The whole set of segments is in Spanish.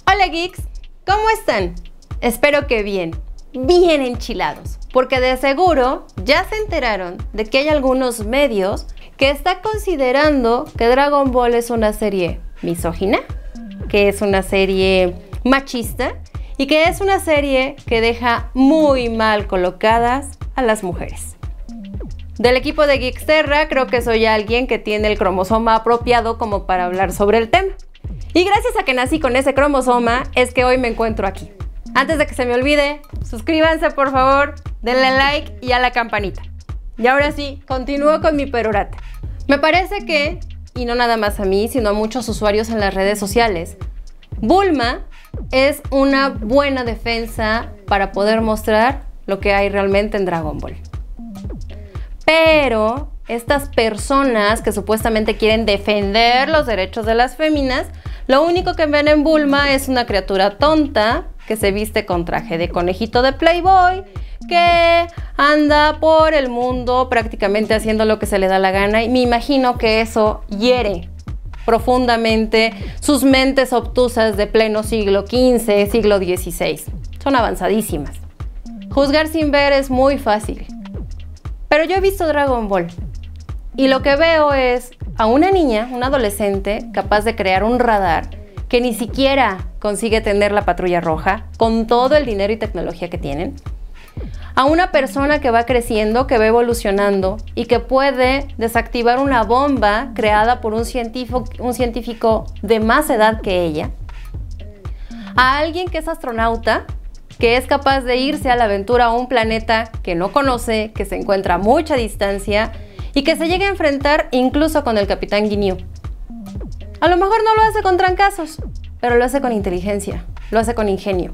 Hola geeks, ¿cómo están? Espero que bien enchilados, porque de seguro ya se enteraron de que hay algunos medios que están considerando que Dragon Ball es una serie misógina, que es una serie machista y que es una serie que deja muy mal colocadas a las mujeres. Del equipo de Geeksterra creo que soy alguien que tiene el cromosoma apropiado como para hablar sobre el tema. Y gracias a que nací con ese cromosoma es que hoy me encuentro aquí. Antes de que se me olvide, suscríbanse por favor, denle like y a la campanita. Y ahora sí, continúo con mi perorata. Me parece que, y no nada más a mí, sino a muchos usuarios en las redes sociales, Bulma es una buena defensa para poder mostrar lo que hay realmente en Dragon Ball. Pero estas personas que supuestamente quieren defender los derechos de las féminas, lo único que ven en Bulma es una criatura tonta que se viste con traje de conejito de Playboy, que anda por el mundo prácticamente haciendo lo que se le da la gana, y me imagino que eso hiere profundamente sus mentes obtusas de pleno siglo XV, siglo XVI. Son avanzadísimas. Juzgar sin ver es muy fácil. Pero yo he visto Dragon Ball y lo que veo es a una niña, una adolescente, capaz de crear un radar que ni siquiera consigue tener la Patrulla Roja con todo el dinero y tecnología que tienen. A una persona que va creciendo, que va evolucionando y que puede desactivar una bomba creada por un científico de más edad que ella. A alguien que es astronauta, que es capaz de irse a la aventura a un planeta que no conoce, que se encuentra a mucha distancia y que se llega a enfrentar incluso con el Capitán Ginyu. A lo mejor no lo hace con trancazos, pero lo hace con inteligencia, lo hace con ingenio.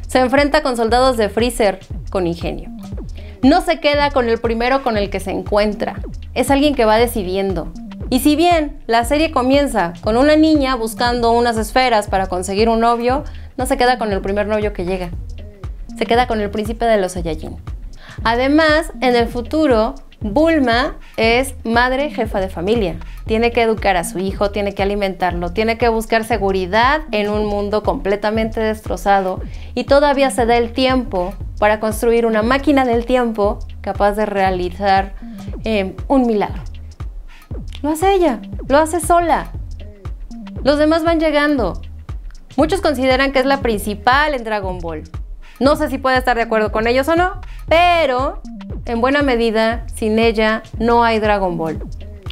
Se enfrenta con soldados de Freezer con ingenio. No se queda con el primero con el que se encuentra. Es alguien que va decidiendo. Y si bien la serie comienza con una niña buscando unas esferas para conseguir un novio, no se queda con el primer novio que llega. Se queda con el príncipe de los Saiyajin. Además, en el futuro, Bulma es madre jefa de familia. Tiene que educar a su hijo, tiene que alimentarlo, tiene que buscar seguridad en un mundo completamente destrozado y todavía se da el tiempo para construir una máquina del tiempo capaz de realizar un milagro. Lo hace ella, lo hace sola. Los demás van llegando. Muchos consideran que es la principal en Dragon Ball. No sé si puede estar de acuerdo con ellos o no, pero en buena medida, sin ella no hay Dragon Ball.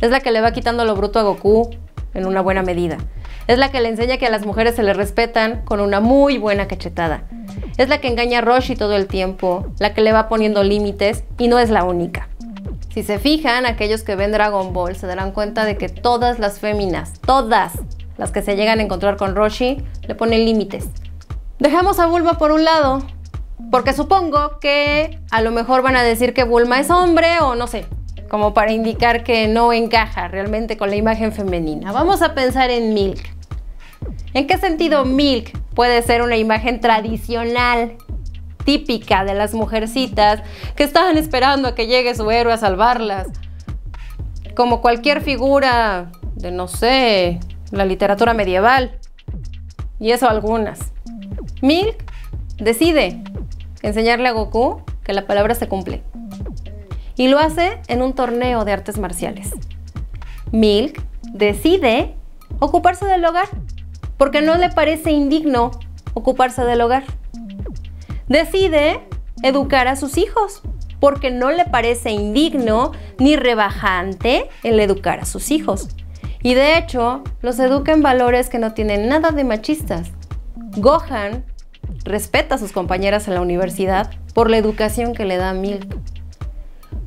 Es la que le va quitando lo bruto a Goku en una buena medida. Es la que le enseña que a las mujeres se les respetan con una muy buena cachetada. Es la que engaña a Roshi todo el tiempo, la que le va poniendo límites y no es la única. Si se fijan, aquellos que ven Dragon Ball se darán cuenta de que todas las féminas, todas las que se llegan a encontrar con Roshi, le ponen límites. Dejamos a Bulma por un lado, porque supongo que a lo mejor van a decir que Bulma es hombre o no sé, como para indicar que no encaja realmente con la imagen femenina. Vamos a pensar en Milk. ¿En qué sentido Milk puede ser una imagen tradicional, típica de las mujercitas que estaban esperando a que llegue su héroe a salvarlas? Como cualquier figura de, no sé, la literatura medieval. Y eso algunas. Milk decide enseñarle a Goku que la palabra se cumple. Y lo hace en un torneo de artes marciales. Milk decide ocuparse del hogar, porque no le parece indigno ocuparse del hogar. Decide educar a sus hijos, porque no le parece indigno ni rebajante el educar a sus hijos. Y de hecho, los educa en valores que no tienen nada de machistas. Gohan respeta a sus compañeras en la universidad por la educación que le da Milk.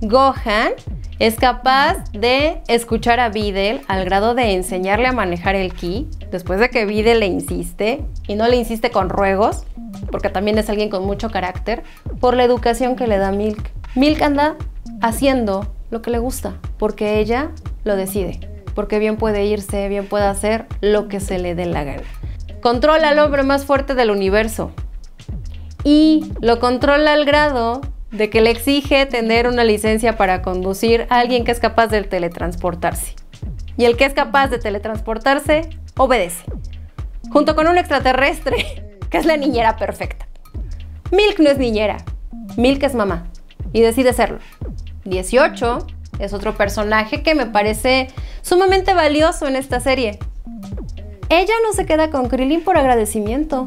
Gohan es capaz de escuchar a Videl al grado de enseñarle a manejar el ki, después de que Videl le insiste, y no le insiste con ruegos, porque también es alguien con mucho carácter, por la educación que le da Milk. Milk anda haciendo lo que le gusta, porque ella lo decide, porque bien puede irse, bien puede hacer lo que se le dé la gana. Controla al hombre más fuerte del universo y lo controla al grado de que le exige tener una licencia para conducir a alguien que es capaz de teletransportarse. Y el que es capaz de teletransportarse, obedece. junto con un extraterrestre, que es la niñera perfecta. Milk no es niñera, Milk es mamá, y decide serlo. 18 es otro personaje que me parece sumamente valioso en esta serie. Ella no se queda con Krillin por agradecimiento,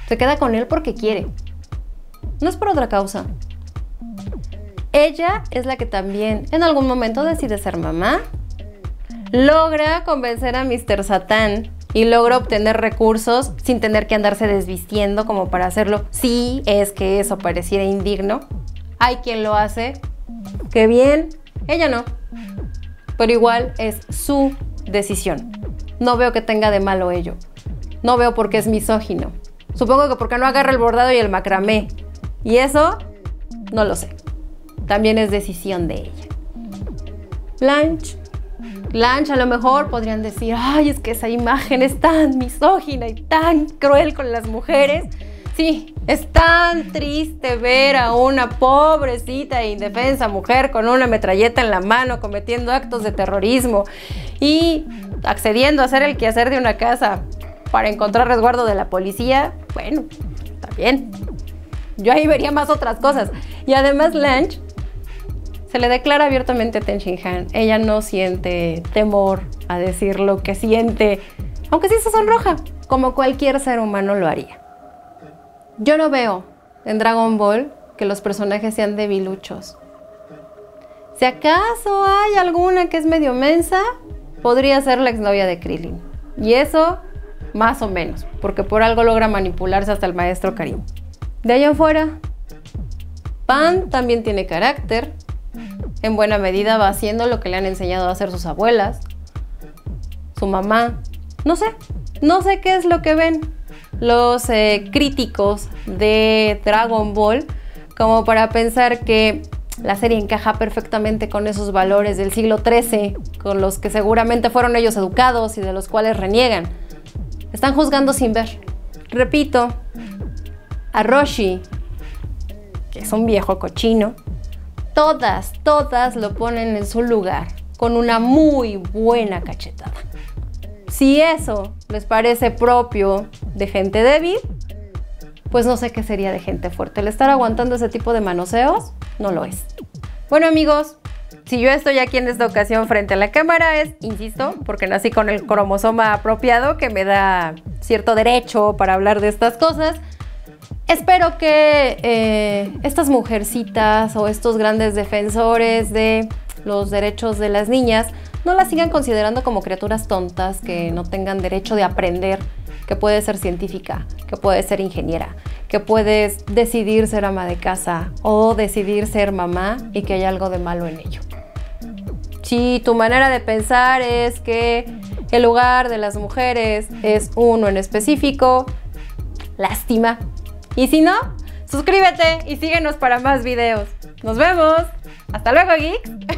se queda con él porque quiere. No es por otra causa. Ella es la que también en algún momento decide ser mamá, logra convencer a Mr. Satan y logra obtener recursos sin tener que andarse desvistiendo como para hacerlo. Si es que eso pareciera indigno, hay quien lo hace. ¡Qué bien! Ella no. Pero igual es su decisión. No veo que tenga de malo ello. No veo por qué es misógino. Supongo que porque no agarra el bordado y el macramé. Y eso, no lo sé. También es decisión de ella. Blanche. Blanche, a lo mejor podrían decir, ay, es que esa imagen es tan misógina y tan cruel con las mujeres. Sí, es tan triste ver a una pobrecita e indefensa mujer con una metralleta en la mano cometiendo actos de terrorismo y accediendo a hacer el quehacer de una casa para encontrar resguardo de la policía. Bueno, está bien. Yo ahí vería más otras cosas. Y además Blanche se le declara abiertamente a Ten Shin Han. Ella no siente temor a decir lo que siente, aunque sí se sonroja, como cualquier ser humano lo haría. Yo no veo en Dragon Ball que los personajes sean debiluchos. Si acaso hay alguna que es medio mensa, podría ser la exnovia de Krillin. Y eso, más o menos, porque por algo logra manipularse hasta el maestro Karim. De ahí en fuera, Pan también tiene carácter. En buena medida va haciendo lo que le han enseñado a hacer sus abuelas, su mamá. No sé qué es lo que ven los críticos de Dragon Ball como para pensar que la serie encaja perfectamente con esos valores del siglo XIII, con los que seguramente fueron ellos educados y de los cuales reniegan. Están juzgando sin ver. Repito, a Roshi, que es un viejo cochino, todas lo ponen en su lugar con una muy buena cachetada. Si eso les parece propio de gente débil, pues no sé qué sería de gente fuerte. El estar aguantando ese tipo de manoseos no lo es. Bueno, amigos, si yo estoy aquí en esta ocasión frente a la cámara es, insisto, porque nací con el cromosoma apropiado que me da cierto derecho para hablar de estas cosas. Espero que estas mujercitas o estos grandes defensores de los derechos de las niñas no las sigan considerando como criaturas tontas que no tengan derecho de aprender, que puede ser científica, que puede ser ingeniera, que puedes decidir ser ama de casa o decidir ser mamá y que hay algo de malo en ello. Si tu manera de pensar es que el lugar de las mujeres es uno en específico, lástima. Y si no, suscríbete y síguenos para más videos. ¡Nos vemos! ¡Hasta luego, geeks!